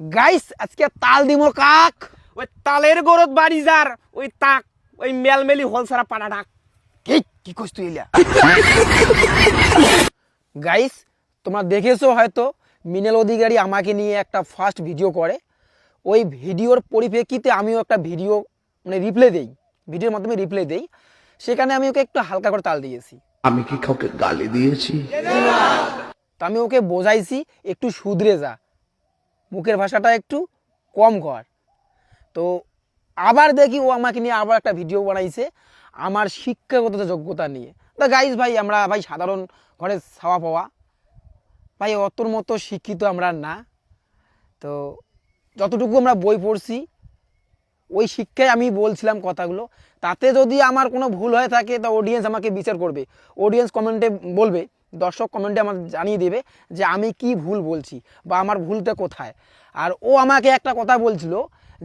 Guys আজকে তাল দিমো কাক ওই তালের গরত বাড়ি যার ওই তাক ওই মেলমেলি হলসারা পাড়া ডাক। কি কইছ তুই এলা গাইস তোমরা দেখেছো হয়তো মিনেল অধিকারী আমাকে নিয়ে একটা ফার্স্ট ভিডিও করে, ওই ভিডিওর পরিপ্রেক্ষিতে আমিও একটা ভিডিও মানে রিপ্লে দেই, ভিডিওর মাধ্যমে রিপ্লে দেই। সেখানে আমি ওকে একটু হালকা করে তাল দিয়েছি। আমি কি কাউকে গালি দিয়েছি? তো আমি ওকে বোঝাইছি একটু শুধরে যা, মুখের ভাষাটা একটু কম কর। তো আবার দেখি ও আমাকে নিয়ে আবার একটা ভিডিও বানাইছে আমার শিক্ষাগত যোগ্যতা নিয়ে। তা গাইস ভাই আমরা ভাই সাধারণ ঘরে ছাওয়া পাওয়া ভাই, অতর মতো শিক্ষিত আমরা না। তো যতটুকু আমরা বই পড়ছি ওই শিক্ষায় আমি বলছিলাম কথাগুলো। তাতে যদি আমার কোনো ভুল হয়ে থাকে তা অডিয়েন্স আমাকে বিচার করবে, অডিয়েন্স কমেন্টে বলবে, দর্শক কমেন্টে আমার জানিয়ে দেবে যে আমি কি ভুল বলছি বা আমার ভুলটা কোথায়। আর ও আমাকে একটা কথা বলছিল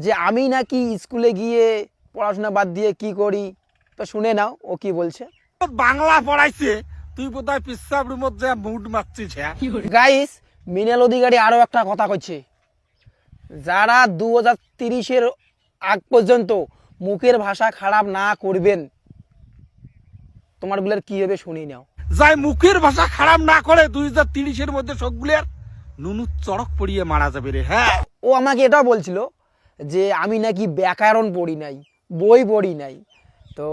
যে আমি নাকি স্কুলে গিয়ে পড়াশোনা বাদ দিয়ে কি করি। তো শুনে নাও ও কি বলছে। বাংলা পড়াইছে, তুই বোধহয় পিসাব রুমত যে মুড মারছিস। হ্যাঁ গাইস মিনেল অধিকারী আরও একটা কথা কইছে, যারা 2030-এর আগ পর্যন্ত মুখের ভাষা খারাপ না করবেন তোমার গুলোর কি হবে শুনি নাও। যাই মুখের ভাষা খারাপ না করে 2030-এর মধ্যে সবগুলোর নুনু চড়ক পড়িয়ে মারা যাবে রে। হ্যাঁ ও আমাকে এটাও বলছিল যে আমি নাকি ব্যাকরণ পড়ি নাই, বই পড়ি নাই। তো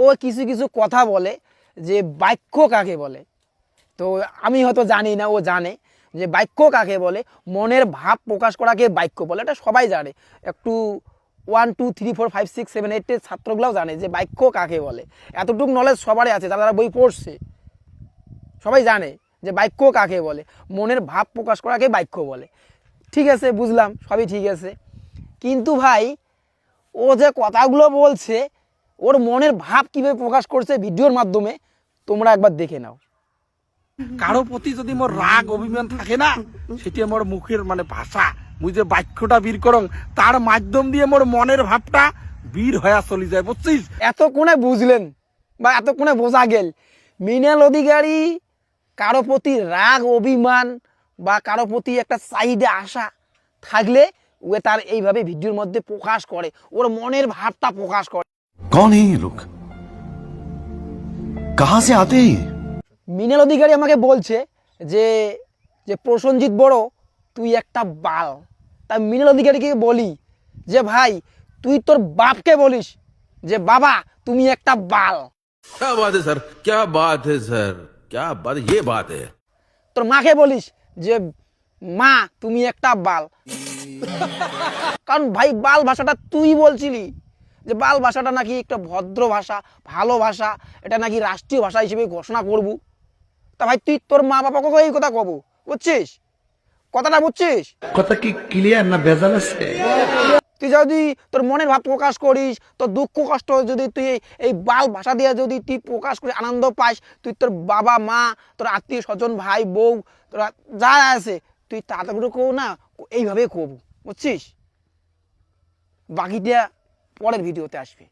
ও কিছু কিছু কথা বলে যে বাক্য কাকে বলে। তো আমি হয়তো জানি না, ও জানে যে বাক্য কাকে বলে, মনের ভাব প্রকাশ করাকে বাক্য বলে। এটা সবাই জানে, একটু 1 2 3 4 5 6 7 8 ছাত্রগুলোও জানে যে বাক্য কাকে বলে। এতটুকু নলেজ সবারই আছে, যারা বই পড়ছে সবাই জানে যে বাক্য কাকে বলে, মনের ভাব প্রকাশ করাকে বাক্য বলে। ঠিক আছে বুঝলাম, সবই ঠিক আছে, কিন্তু ভাই ও যে কথাগুলো বলছে ওর মনের ভাব কিভাবে প্রকাশ করছে ভিডিওর মাধ্যমে তোমরা একবার দেখে নাও। কারো প্রতি যদি মোর রাগ অভিমান থাকে না, সেটি আমার মুখের মানে ভাষা, মুই যে বাক্যটা বীর করং তার মাধ্যম দিয়ে মোর মনের ভাবটা বীর হয়ে চলে যায়, বুঝছিস? এতক্ষণে বুঝলেন বা এতক্ষণে বোঝা গেল মিনাল অধিকারী কারো প্রতি রাগ অভিমান বা কারো প্রতি একটা চাহিদা আশা থাকলে ও তার এইভাবে ভিডিওর মধ্যে প্রকাশ করে, ওর মনের ভাবটা প্রকাশ করে। कौन है ये लोग? कहां से आते हैं? মিনাল অধিকারী আমাকে বলছে যে যে প্রসেনজিৎ বড় তুই একটা বাল। তাই মিনাল অধিকারীকে বলি যে ভাই তুই তোর বাপকে বলিস যে বাবা তুমি একটা বাল। क्या बात है सर, क्या बात है सर, क्या बात, ये बात है। তোর মাকে বলিস যে মা তুমি একটা বাল। কারণ ভাই বাল ভাষাটা তুই বলছিলি যে বাল ভাষাটা নাকি একটা ভদ্র ভাষা, ভালো ভাষা, এটা নাকি রাষ্ট্রীয় ভাষা হিসেবে ঘোষণা করবো। তা ভাই তুই তোর মা বাবাকে এই কথা কব, বুঝছিস কথাটা, বুঝছিস? কথা কি ক্লিয়ার না ভেজাল আছে? তুই যদি তোর মনের ভাব প্রকাশ করিস, তোর দুঃখ কষ্ট যদি তুই এই বাল ভাষা দিয়ে যদি তুই প্রকাশ করে আনন্দ পাস, তুই তোর বাবা মা তোর আত্মীয় স্বজন ভাই বউ তোরা যা আছে তুই তাড়াতাড়ি কো না, এইভাবে কব, বুঝছিস? বাকিটা পরের ভিডিওতে আসবে।